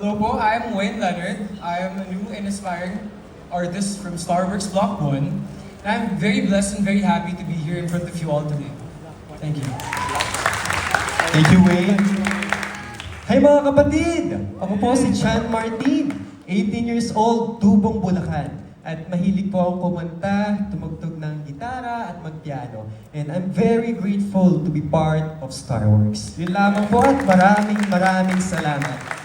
Hello po, I am Wayne Leonard. I am a new and aspiring artist from Starworks Block 1. And I'm very blessed and very happy to be here in front of you all today. Thank you. Thank you, Wayne. Hi mga kapatid! Ako po si Chan Martin, 18 years old, Tubong, Bulacan. At mahilig po akong kumanta, tumugtog ng gitara at magpiano. And I'm very grateful to be part of Starworks. Yun lamang po at maraming salamat.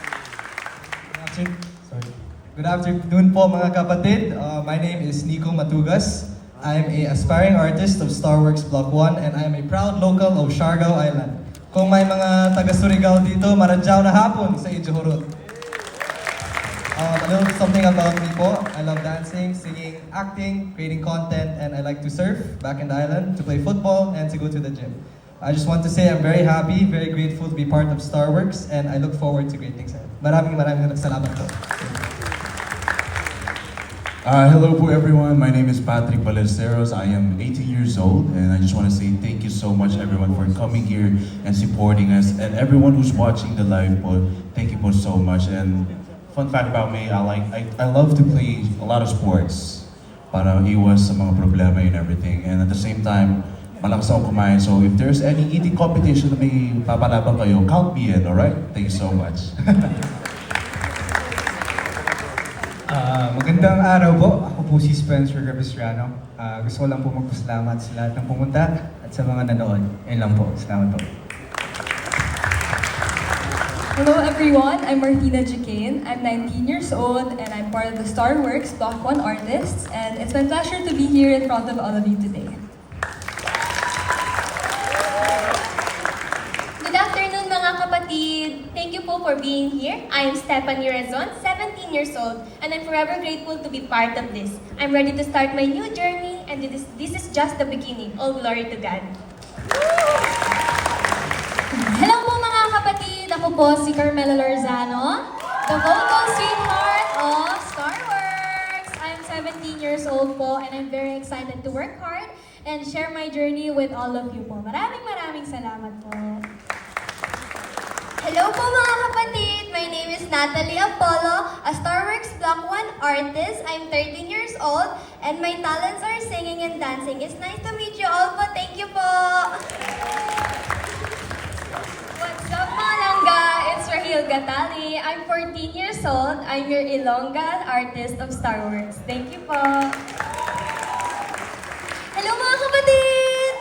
Good afternoon po mga kapatid. My name is Nico Matugas. I'm a aspiring artist of Starworks Block 1 and I'm a proud local of Siargao Island. Kung may mga taga Surigao dito, maradyaw na hapon sa Ijuhurut. A little something about me po. I love dancing, singing, acting, creating content, and I like to surf back in the island, to play football, and to go to the gym. I just want to say I'm very happy, very grateful to be part of Starworks, and I look forward to great things ahead. Maraming salamat po. Hello po everyone, my name is Patrick Ballesteros. I am 18 years old and I just want to say thank you so much everyone for coming here and supporting us, and everyone who's watching the live po, thank you po so much. And fun fact about me, I love to play a lot of sports para iwas sa mga problema and everything, and at the same time malakas akong kumain, so if there's any eating competition na may papalaban kayo, count me in, alright? Thank you so much. Magandang araw po. Ako po si Spencer Gavistriano. Gusto ko lang po magpasalamat sa lahat ng pumunta at sa mga nanood. Ayun lang po. Salamat po. Hello everyone, I'm Martina Jacane. I'm 19 years old and I'm part of the Starworks Block 1 artists, and it's my pleasure to be here in front of all of you today. Good afternoon mga kapatid! Thank you po for being here. I am Stephanie Rezon, 17 years old, and I'm forever grateful to be part of this. I'm ready to start my new journey, and this is just the beginning. All glory to God. Hello po mga kapatid! Ako po si Carmela Lorzano, the vocal sweetheart of Starworks. I'm 17 years old po and I'm very excited to work hard and share my journey with all of you po. Maraming salamat po. Hello po mga kapatid! My name is Natalie Apollo, a Starworks Block 1 artist. I'm 13 years old and my talents are singing and dancing. It's nice to meet you all po. Thank you po! What's up mga langga? It's Rahil Gatali. I'm 14 years old. I'm your Ilongga artist of Starworks. Thank you po. Hello mga kapatid!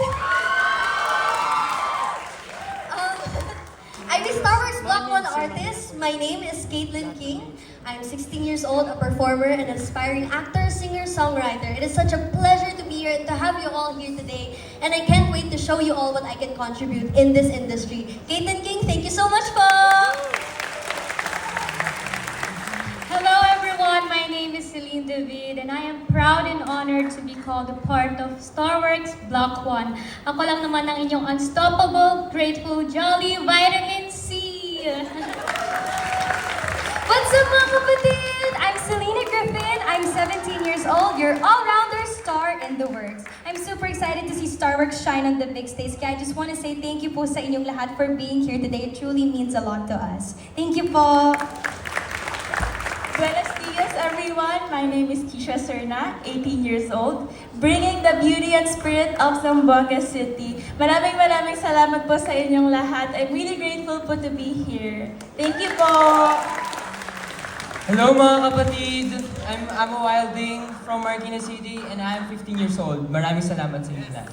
I'm a Starworks Block 1 artist. My name is Caitlin King. I'm 16 years old, a performer, and aspiring actor, singer, songwriter. It is such a pleasure to be here, to have you all here today, and I can't wait to show you all what I can contribute in this industry. Caitlin King, thank you so much po! Hello everyone, my name is Celine David and I am proud and honored to be called a part of Starworks Block 1. Ako lang naman ang inyong unstoppable, grateful, jolly vitamin C. What's up mga kapatid? I'm Selena Griffin. I'm 17 years old. Your all-rounder star in the works. I'm super excited to see Starworks shine on the big stage. Kaya I just want to say thank you po sa inyong lahat for being here today. It truly means a lot to us. Thank you po. Buenos dias, everyone. My name is Kisha Serna, 18 years old, bringing the beauty and spirit of Zamboanga City. Maraming salamat po sa inyong lahat. I'm really grateful po to be here. Thank you po! Hello mga kapatid! I'm Amo Wilding from Marikina City and I'm 15 years old. Maraming salamat sa inyo lahat.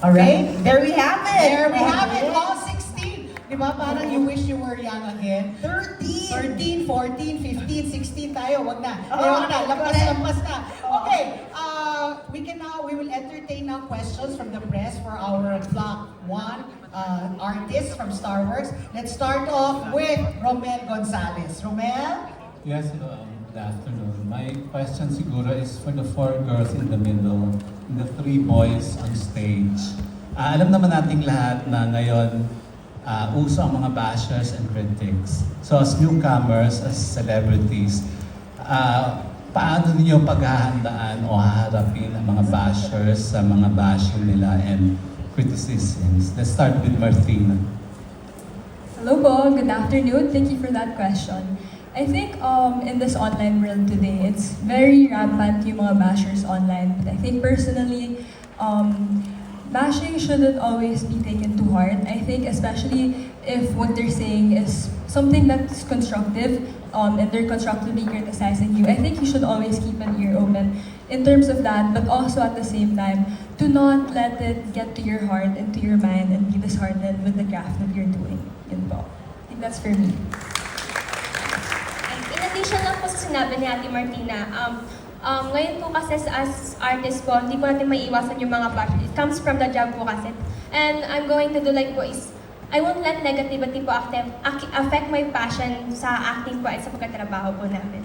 Alright, there we have it! There we have it! All 16! Di ba parang you wish you were young again? 13, 14, 15, 16 tayo. Wag na. Wag na. Lampas na. Okay, we will entertain now questions from the press for our Block 1 artists from Starworks. Let's start off with Romel Gonzalez. Romel? Yes, good afternoon. My question siguro is for the 4 girls in the middle, and the 3 boys on stage. Alam naman nating lahat na ngayon uso ang mga bashers and critics. So as newcomers, as celebrities, paano ninyo paghahandaan o haharapin ang mga bashers sa mga bashing nila, and criticisms. Let's start with Martina. Hello po, good afternoon. Thank you for that question. I think in this online world today, it's very rampant yung mga bashers online. But I think personally, bashing shouldn't always be taken to heart. I think especially if what they're saying is something that's constructive and they're constructively criticizing you, I think you should always keep an ear open in terms of that, but also at the same time, to not let it get to your heart and to your mind and be disheartened with the craft that you're doing. Yun po. I think that's for me. In addition lang po sa sinabi ni Ate Martina, ngayon po kasi as artist po, hindi po natin maiiwasan yung mga bashers. It comes from the job po kasi. And I'm going to do like po is, I won't let negativity po affect my passion sa acting po at sa pagkatrabaho po namin.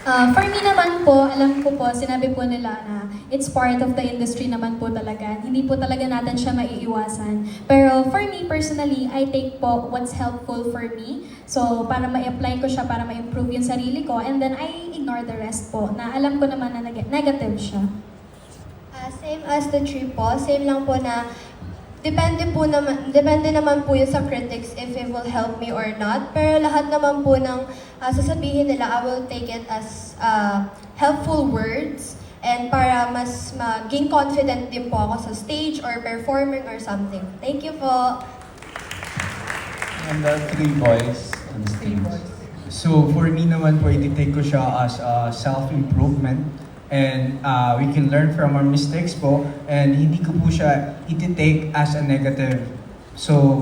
For me naman po, alam ko po, sinabi po nila na it's part of the industry naman po talaga. Hindi po talaga natin siya maiiwasan. Pero for me personally, I take po what's helpful for me. So para ma-apply ko siya, para ma-improve yung sarili ko. And then I ignore the rest po, na alam ko naman na negative siya. Same as the tree po, same lang po na depende naman po yun sa critics if it will help me or not. Pero lahat naman po ng sasabihin nila, I will take it as helpful words and para mas maging confident din po ako sa stage or performing or something. Thank you po. And the three boys on stage. So for me naman po, iti-take ko siya as self-improvement. And we can learn from our mistakes po. And hindi ko po siya iti-take as a negative. So,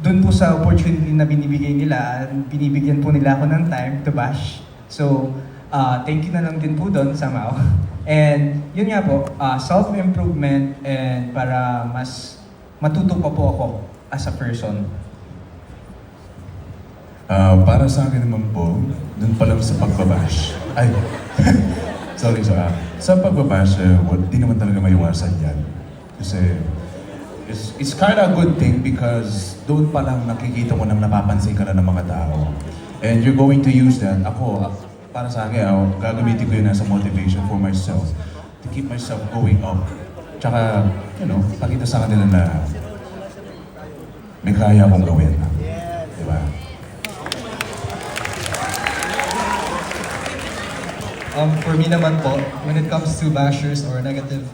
dun po sa opportunity na binibigay nila, binibigyan po nila ako ng time to bash. So, thank you na lang din po dun somehow. And yun nga po, self-improvement and para mas matuto pa po ako as a person. Para sa akin naman po, dun pa lang sa pagbabash. Ay, sorry, sa pagbabash, di naman talaga maiwasan yan. Kasi, it's kind of a good thing because doon pa lang nakikita mo nang napapansin ka na ng mga tao. And you're going to use that. Ako, para sa akin, gagamitin ko yun as a motivation for myself to keep myself going up. Tsaka, pakita sa kanila na may kaya akong gawin. Diba? For me naman po, when it comes to bashers or negative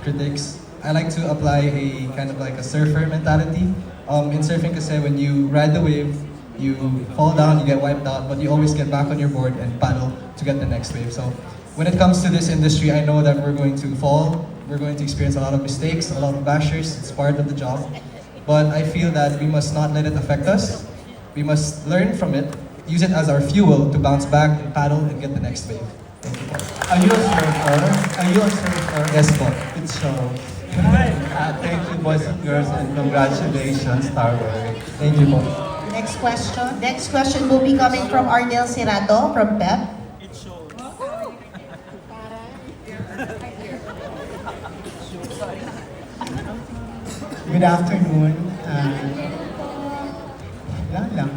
critics, I like to apply a kind of like a surfer mentality. In surfing kasi when you ride the wave, you fall down, you get wiped out, but you always get back on your board and paddle to get the next wave. So when it comes to this industry, I know that we're going to fall, we're going to experience a lot of mistakes, a lot of bashers, it's part of the job. But I feel that we must not let it affect us. We must learn from it, use it as our fuel to bounce back and paddle and get the next wave. Thank you. Are you a surfer? Are you a surfer? Yes po. It shows. Thank you, boys and girls, and congratulations, Starworks. Thank you po. Next question. Next question will be coming from Ardel Cirado from PEP. Good afternoon. Lang lang.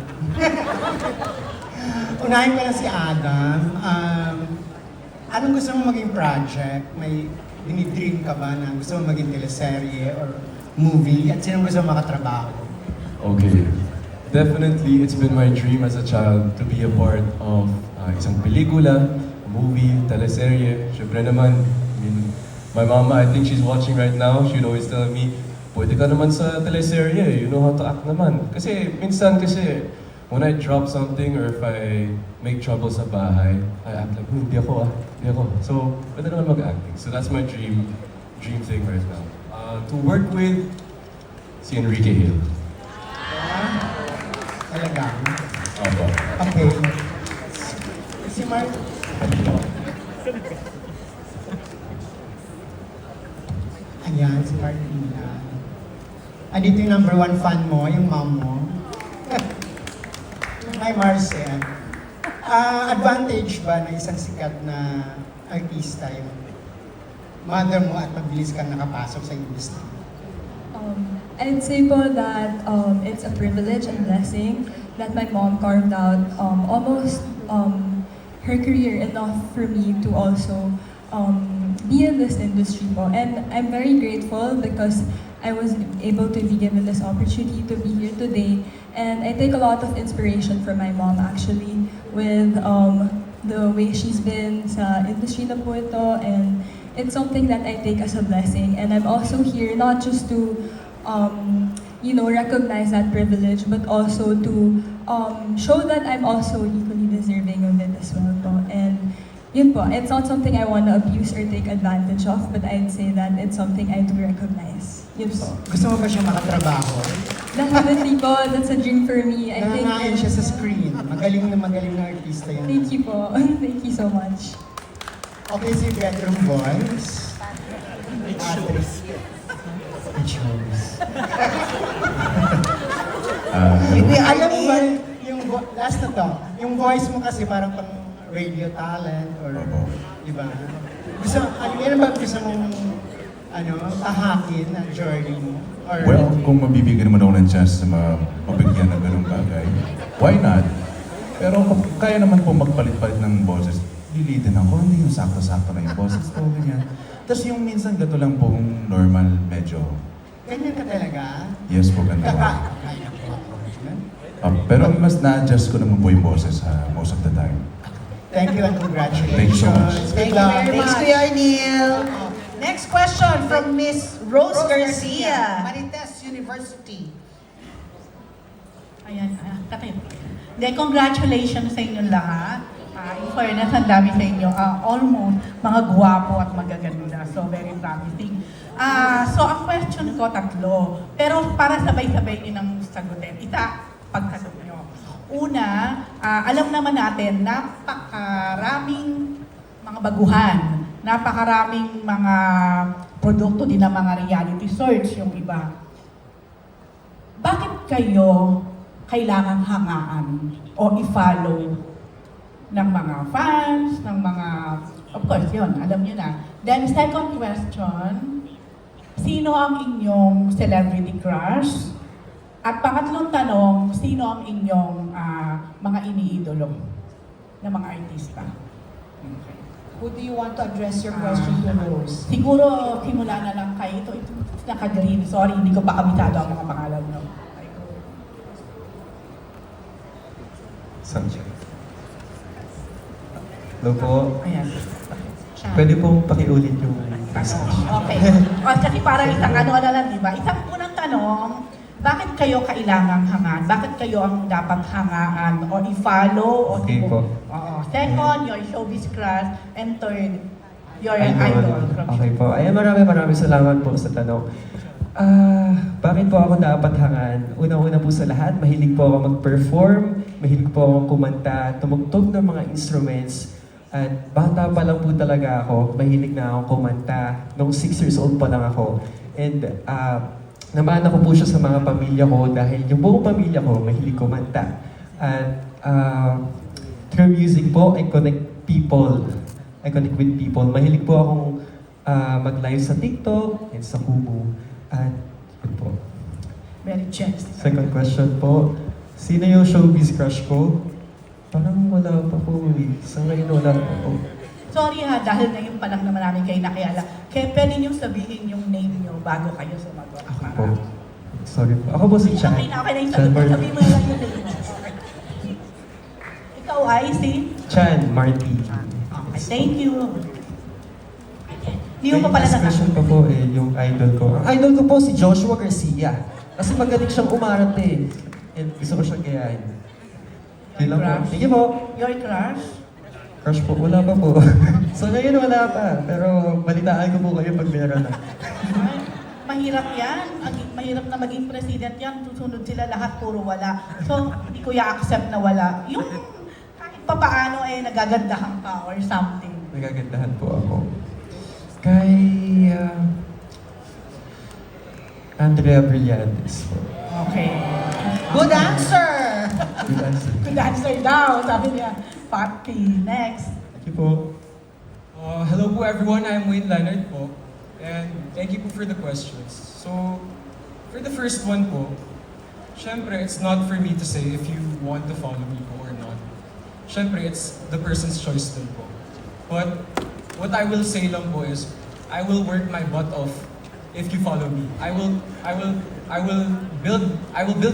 Unahin ko na si Adam. Anong gusto mo maging project? May dinidream ka ba na gusto mo maging teleserye or movie? At sino gusto mo makatrabaho? Okay. Definitely, it's been my dream as a child to be a part of isang pelikula, a movie, teleserye. Syempre naman, my mama, I think she's watching right now, she'd always tell me, pwede ka naman sa teleserye, you know how to act naman. Kasi, minsan kasi, when I drop something or if I make trouble sa bahay, I act like, hindi ako. So, pwede naman mag-acting. So that's my dream thing right now. To work with si Enrique Hill. Talaga? Opo. Okay. Si Mark. Ayan, si Martina. Dito yung number one fan mo, yung mom mo. Hi, Marcel. Advantage ba na isang sikat na artista yung mother mo at mabilis kang nakapasok sa industry? I'd say po that it's a privilege and blessing that my mom carved out almost her career enough for me to also be in this industry po. And I'm very grateful because I was able to be given this opportunity to be here today. And I take a lot of inspiration from my mom actually with the way she's been sa industry na po ito, and it's something that I take as a blessing. And I'm also here not just to recognize that privilege, but also to show that I'm also equally deserving of it as well po. And yun po, it's not something I want to abuse or take advantage of, but I'd say that it's something I do recognize. Yun po. Gusto mo ba siya makatrabaho? Definitely po, that's a dream for me. I think. Nangangain siya sa screen. Magaling na artista yan. Thank you po. Thank you so much. Okay, si bedroom boys. It shows. It shows. Hindi, alam mo ba, yung last na to, yung voice mo kasi parang pang radio talent or, di ba? Gusto, yan ba gusto mong, tahakin na journey mo? Or, Well, kung mabibigyan naman ako ng chance na mabigyan ng ganung bagay, why not? Pero kung kaya naman po magpalit-palit ng boses, lilitin ako, hindi yung sakto-sakto na yung boses ko, ganyan. Tapos yung minsan gato lang pong normal, medyo. ganyan ka talaga? Yes po, ganito. Pero mas na-adjust ko naman po yung boses most of the time. Thank you and congratulations. Thank you so much. Thank you very much. Thanks, Kuya Arnil. Next question from Miss Rose Garcia, Marites University. Ayan, kapit. Congratulations sa inyong lahat. In fairness, ang dami sa inyo. Almost mga gwapo at magaganda. So, very promising. So, ang question ko, 3. Pero para sabay-sabay din ang sagutin. Isa, pagkasagot nyo. Una, alam naman natin, napakaraming mga baguhan. Napakaraming mga produkto din ng mga reality search, yung iba. Bakit kayo kailangang hangaan o i-follow ng mga fans, ng mga, of course yun, alam nyo na. Then second question, sino ang inyong celebrity crush? At pangatlong tanong, sino ang inyong mga iniidolo na mga artista? Who do you want to address your question to, Rose? Siguro, simula na lang kay ito naka-green. Sorry, hindi ko pa kabisado ang mga pangalan nyo. Sanjay. Hello po. Ayan. Pwede pong pakiulit yung Okay. Kasi parang isang ano na lang, di ba? Isang unang tanong, bakit kayo kailangang hangaan? Bakit kayo ang dapat hangaan? O i-follow? Okay po. Oo. Second, your showbiz crush. And third, your idol. Okay po. Ayan, maraming salamat po sa tanong. Bakit po ako dapat hangaan? Una-una po sa lahat, mahilig po ako mag-perform, mahilig po akong kumanta, tumugtog ng mga instruments. At bata pa lang po talaga ako, mahilig na akong kumanta. Nung 6 years old pa lang ako. And namana ko po siya sa mga pamilya ko dahil yung buong pamilya ko mahilig kumanta. At through music po, I connect people. I connect with people. Mahilig po akong mag-live sa TikTok and sa Kumu. At yun po. Very generous. Second question po, sino yung showbiz crush ko? Parang wala pa po eh. Sa ngayon wala pa po. Sorry ha, dahil ngayon pa lang naman namin kayo nakilala. Kaya pwede niyong sabihin yung name niyo bago kayo sumagot. Ako po. Sorry po. Ako po si Chan. Okay na yung sagot mo. Sabihin mo lang yung name mo. Ikaw ay si? Chan Marty. Okay, thank you. Hindi mo pa pala Last question pa po yung idol ko. Ang idol ko po si Joshua Garcia. Kasi magaling siyang umarate. And gusto ko siyang gayahin. Yun lang po. Sige po. Your crush? Crush po, wala pa po. So ngayon wala pa. Pero balitaan ko po kayo pag meron na. Mahirap yan. Mahirap na maging president yan. Susunod sila lahat, puro wala. So, hindi ko i-accept na wala. Yung kahit pa paano nagagandahan ka or something. Nagagandahan po ako. Kay Andrea Brillantes po. Okay. Good answer! Good answer. Good answer daw, sabi niya. Party. Next. Thank you po. Hello po everyone, I'm Wayne Leonard po. And thank you po for the questions. So, for the first one po, syempre, it's not for me to say if you want to follow me po or not. Syempre, it's the person's choice din po. But what I will say lang po is, I will work my butt off if you follow me. I will build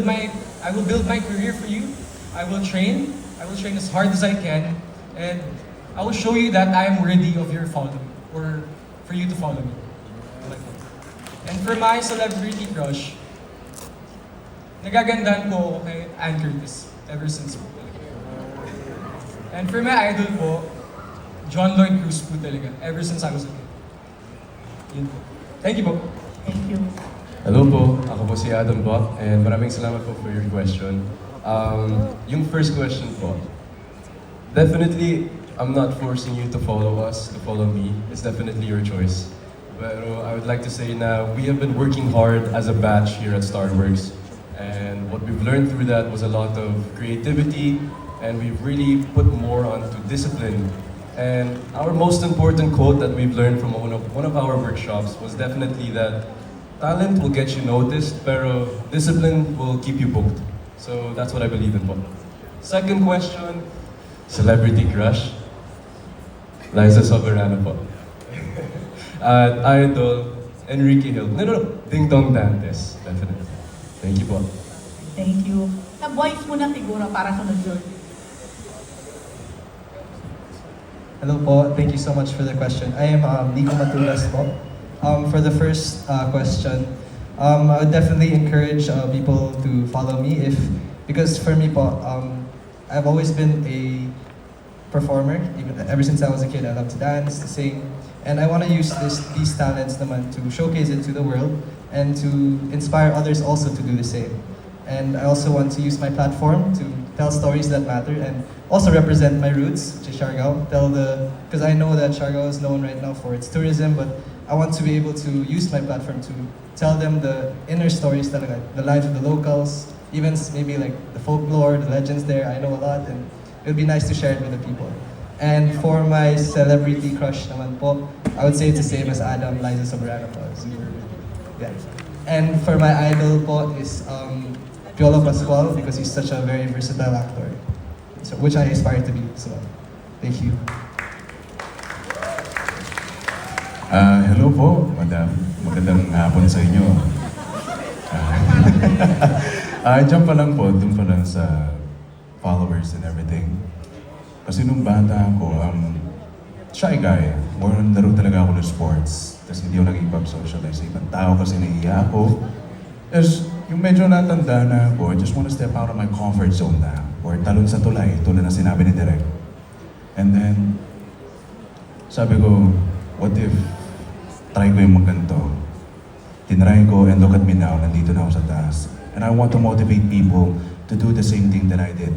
my career for you. I will train as hard as I can, and I will show you that I am worthy of your following, or for you to follow me. And for my celebrity crush, nagagandaan po ako kay Ann Curtis ever since po. And for my idol po, John Lloyd Cruz po talaga, ever since I was a kid. Yun po. Thank you po. Thank you. Hello po, ako po si Adam po, and maraming salamat po for your question. Yung first question po, definitely, I'm not forcing you to follow us, to follow me. It's definitely your choice. Pero I would like to say na we have been working hard as a batch here at Starworks. And what we've learned through that was a lot of creativity, and we've really put more onto discipline. And our most important quote that we've learned from one of our workshops was definitely that talent will get you noticed, pero discipline will keep you booked. So that's what I believe in po. Second question, celebrity crush. Liza Soberano po. At idol, Enrique Hill. No. Ding Dong Dantes, definitely. Thank you po. Thank you. Sa boys muna siguro para sunod yun. Hello po, thank you so much for the question. I am Nico Matulas po. For the first question, I would definitely encourage people to follow me because for me po, I've always been a performer. Ever since I was a kid, I love to dance, to sing, and I want to use these talents naman to showcase it to the world and to inspire others also to do the same. And I also want to use my platform to tell stories that matter and also represent my roots, which is Siargao. Because I know that Siargao is known right now for its tourism, but I want to be able to use my platform to tell them the inner stories, the lives of the locals, even maybe like the folklore, the legends there. I know a lot, and it would be nice to share it with the people. And for my celebrity crush naman po, I would say it's the same as Adam, Liza Soberano po. Yeah. And for my idol po is Piolo Pascual because he's such a very versatile actor, so which I aspire to be. So, thank you. Hello po, madam. Magandang hapon sa inyo. Diyan pa lang po, dun pa lang sa followers and everything. Kasi nung bata ako, shy guy. More on laro talaga ako ng sports. Tapos hindi ako naging-pag-socialize sa ibang tao kasi naiiya ako. Tapos yung medyo natanda na ako, I just want to step out of my comfort zone na. Or talon sa tulay, tulad na sinabi ni Direk. And then, sabi ko, what if try ko yung magganto? Tinry ko and look at me now, nandito na ako sa taas. And I want to motivate people to do the same thing that I did.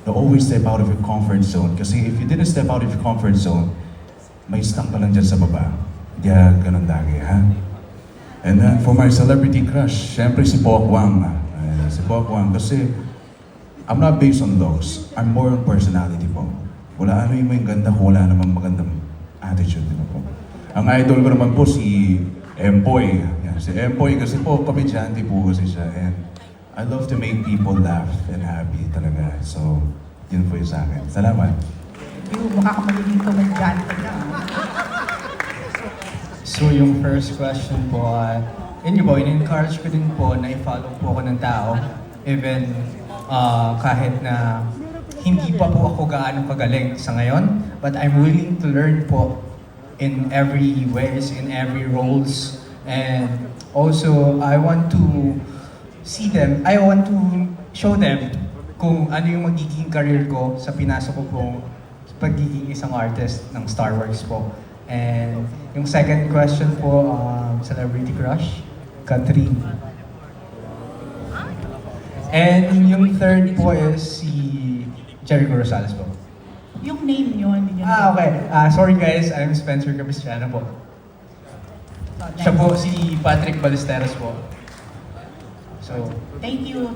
To always step out of your comfort zone. Kasi if you didn't step out of your comfort zone, may stuck ka lang dyan sa baba. Hindi ganun lagi, ha? And then for my celebrity crush, syempre si Boc Wang. Si Boc Wang kasi I'm not based on looks. I'm more on personality po. Wala yung may ganda ko, wala namang magandang attitude, di ba po? Ang idol ko naman po si Empoy. Yan, si Empoy kasi po, komedyante po kasi siya. And I love to make people laugh and happy talaga. So, yun po yung sa akin. Salamat. Mukha ka magiging komedyante ka. So yung first question po, yun po, in-encourage ko din po na i-follow po ako ng tao. Even kahit na hindi pa po ako gaano kagaling sa ngayon. But I'm willing to learn po in every ways, in every roles. And also, I want to see them, I want to show them kung ano yung magiging career ko sa pinasok ko pong pagiging isang artist ng Starworks po. And yung second question po, celebrity crush, Catherine. And yung third po is si Jericho Rosales po. Yung name nyo, hindi nyo. Okay. Sorry guys, I'm Spencer Capistrano po. Siya po si Patrick Ballesteros po. So, thank you.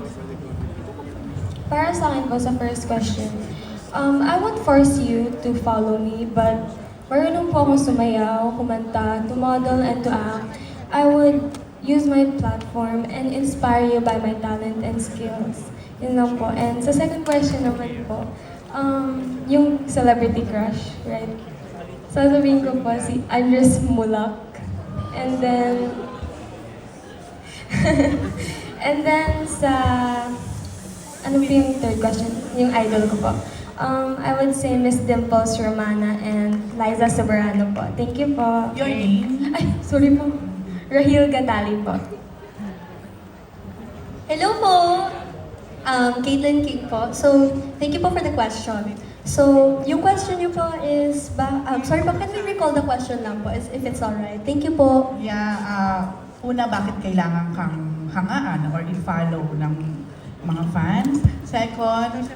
Para sa akin po sa first question, I won't force you to follow me, but marunong po akong sumayaw, kumanta, to model, and to act. I would use my platform and inspire you by my talent and skills. Yun lang po. And sa second question naman po, yung celebrity crush, right? Sasabihin ko po si Andres Mulak. And then, and then sa, ano po yung third question? Yung idol ko po. I would say Miss Dimples Romana and Liza Soberano po. Thank you po. Your name? Ay, sorry po. Rahil Gatali po. Hello po! Caitlin King po. So, thank you po for the question. So, yung question niyo po is, sorry po, can we recall the question lang po, if it's alright? Thank you po. Yeah, una, bakit kailangan kang hangaan or i-follow ng mga fans? Second,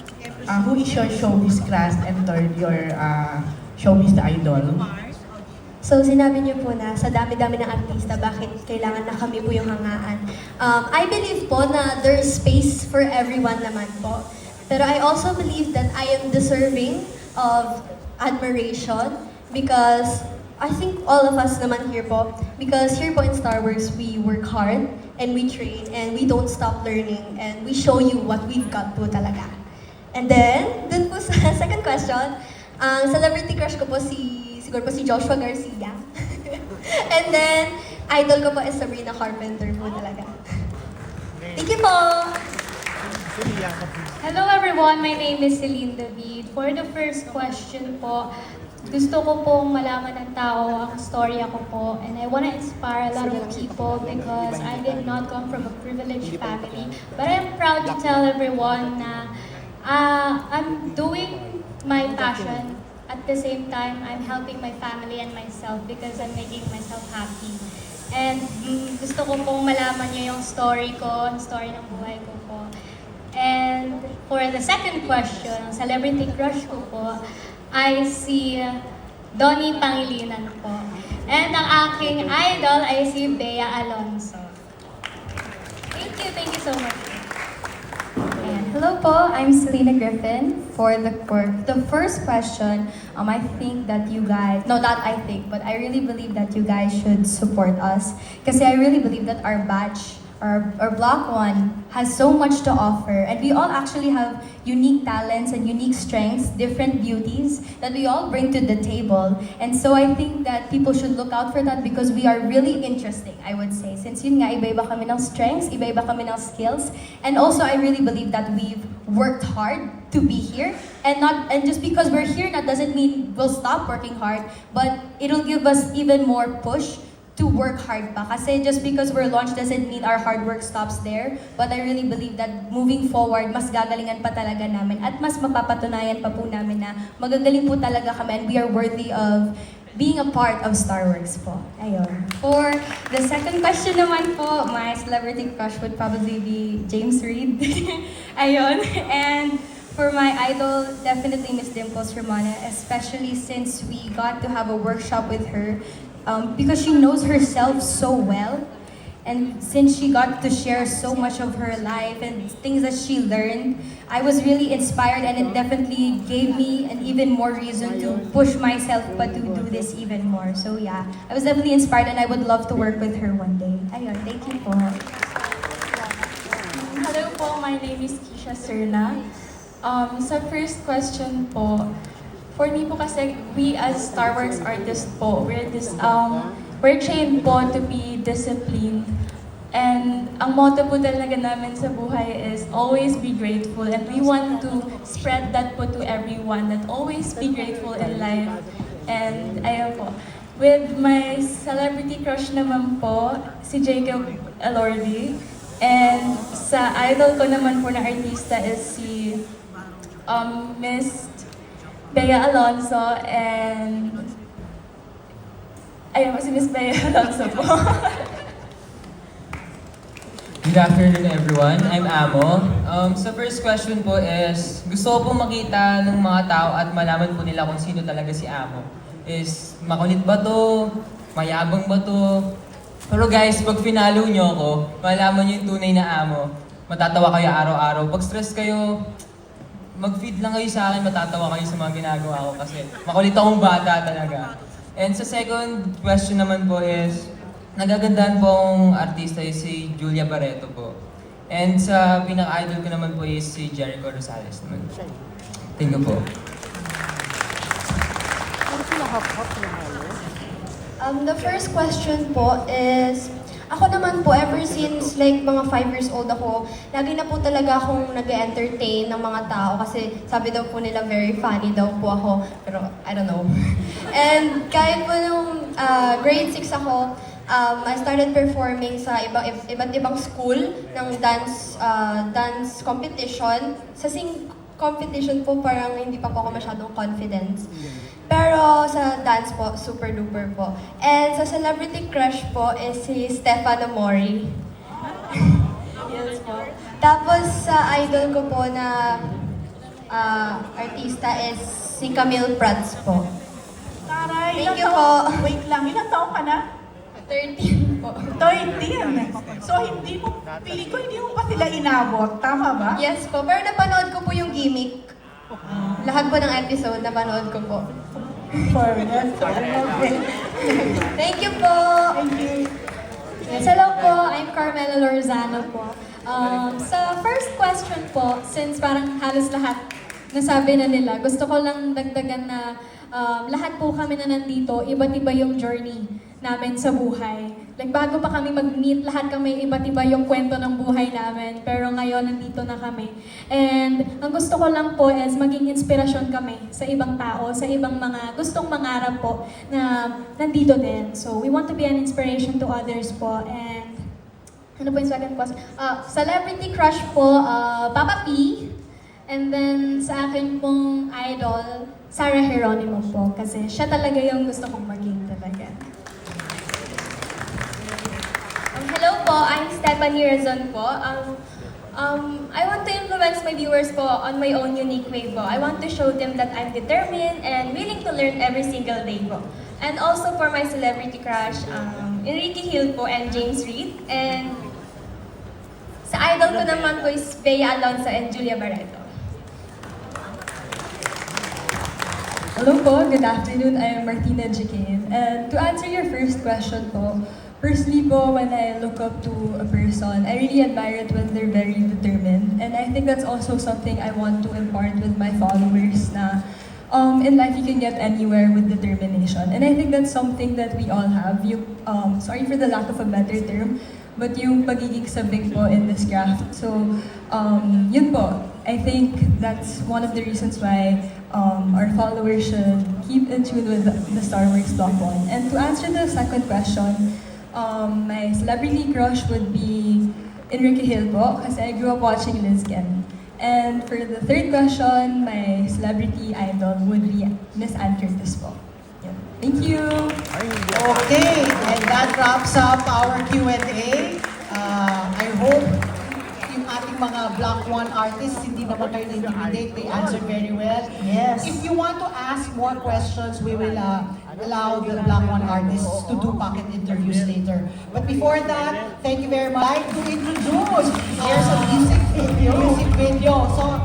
who is your showbiz crush? And third, your showbiz idol? So, sinabi niyo po na sa dami-dami ng artista, bakit kailangan na kami po yung hangaan. I believe po na there's space for everyone naman po. Pero I also believe that I am deserving of admiration because I think all of us naman here po, because here po in Star Wars, we work hard and we train and we don't stop learning and we show you what we've got po talaga. And then, dun po sa second question, ang celebrity crush ko po siguro po si Joshua Garcia. And then, idol ko po is Sabrina Carpenter po talaga. Thank you po! Hello everyone, my name is Celine David. For the first question po, gusto ko pong malaman ng tao ang storya ko po, and I want to inspire a lot of people because I did not come from a privileged family. But I'm proud to tell everyone na I'm doing my passion. At the same time, I'm helping my family and myself because I'm making myself happy. And gusto ko pong malaman niyo yung story ko, ang story ng buhay ko po. And for the second question, ang celebrity crush ko po, ay si Donnie Pangilinan po. And ang aking idol ay si Bea Alonzo. Thank you so much. And hello po, I'm Selena Griffin. For the first question, I think that you guys, no, not I think, but I really believe that you guys should support us. Kasi I really believe that our batch, our Block 1 has so much to offer, and we all actually have unique talents and unique strengths, different beauties that we all bring to the table. And so I think that people should look out for that because we are really interesting, I would say. Since yun nga, iba-iba kami ng strengths, iba-iba kami ng skills, and also I really believe that we've worked hard to be here, and just because we're here, that doesn't mean we'll stop working hard, but it'll give us even more push to work hard pa. Kasi just because we're launched doesn't mean our hard work stops there. But I really believe that moving forward, mas gagalingan pa talaga namin at mas mapapatunayan pa po namin na magagaling po talaga kami and we are worthy of being a part of Starworks po. Ayun. For the second question naman po, my celebrity crush would probably be James Reid. Ayun. And for my idol, definitely Miss Dimples Romana, especially since we got to have a workshop with her. Because she knows herself so well, and since she got to share so much of her life and things that she learned, I was really inspired, and it definitely gave me an even more reason to push myself but to do this even more. So yeah, I was definitely inspired and I would love to work with her one day. Ayun, thank you po. Hello po, my name is Keisha Serna. Sa first question po, for me po kasi, we as Starworks artists po, we're trained po to be disciplined. And ang motto po talaga namin sa buhay is always be grateful. And we want to spread that po to everyone, that always be grateful in life. And ayun po. With my celebrity crush naman po, si Jacob Elordi. And sa idol ko naman po na artista is si Miss Bea Alonzo, and ayun po si Miss Bea Alonzo po. Good afternoon everyone, I'm Amo. Sa first question po is, gusto ko pong makita ng mga tao at malaman po nila kung sino talaga si Amo. Is makulit ba to? Mayabang ba to? Pero guys, pag finalo nyo ako, malaman nyo yung tunay na Amo. Matatawa kayo araw-araw. Pag stress kayo, mag-feed lang kayo sa akin, matatawa kayo sa mga ginagawa ko kasi makulit akong bata talaga. And sa second question naman po is, nagagandahan pong artista is si Julia Barreto po. And sa pinaka-idol ko naman po is si Jericho Rosales naman. Thank you po. The first question po is, ako naman po, ever since like mga 5 years old ako, lagi na po talaga akong nag-entertain ng mga tao kasi sabi daw po nila very funny daw po ako, pero I don't know. And kahit po nung grade 6 ako, I started performing sa iba't ibang school ng dance competition. Sa sing competition po parang hindi pa po ako masyadong confidence. Pero sa dance po, super duper po. And sa celebrity crush po is si Stefano Mori. Yes po. Tapos sa idol ko po na artista is si Camille Prats po. Taray, Thank you po. Wait lang, ilang taong ka na? 13 po. 13. So hindi mo, feeling ko hindi mo pa sila inabot. Tama ba? Yes po, pero napanood ko po yung gimmick. Lahat po ng episode, napanood ko po. Thank you po! Thank you. Yes, hello po. I'm Carmela Lorzano po. Sa first question po, since parang halos lahat nasabi na nila, gusto ko lang dagdagan na lahat po kami na nandito, iba't iba yung journey namin sa buhay. Like bago pa kami mag-meet, lahat kami iba't iba yung kwento ng buhay namin. Pero ngayon, nandito na kami. And ang gusto ko lang po is maging inspirasyon kami sa ibang tao, sa ibang mga gustong mangarap po na nandito din. So we want to be an inspiration to others po. And ano po yung second question? Celebrity crush po, Papa P. And then sa akin pong idol, Sarah Geronimo po. Kasi siya talaga yung gusto kong maging talaga. Hello po, I'm Stephanie Razon po. I want to influence my viewers po on my own unique way po. I want to show them that I'm determined and willing to learn every single day po. And also for my celebrity crush, Enrique Hill po and James Reid. And sa idol ko naman po is Bea Alonso and Julia Barreto. Hello po, good afternoon. I am Martina Jicain. And to answer your first question po, personally po, when I look up to a person, I really admire it when they're very determined. And I think that's also something I want to impart with my followers na in life you can get anywhere with determination. And I think that's something that we all have. Sorry for the lack of a better term, but yung pagiging sabik po in this craft. So, yun po. I think that's one of the reasons why our followers should keep in tune with the Star Wars Block 1. And to answer the second question, my celebrity crush would be Enrique Hill po, kasi I grew up watching Liz Ken. And for the third question, my celebrity idol would be Miss Ann Curtis po. Yeah. Thank you! Okay, and that wraps up our Q&A. I hope yung ating mga Block 1 artists, hindi naman kayo na-intimidate. They answered very well. Yes. If you want to ask more questions, we will allow the Block 1 artists to do pocket interviews later. But before that, thank you very much. I'd like to introduce our music video. So,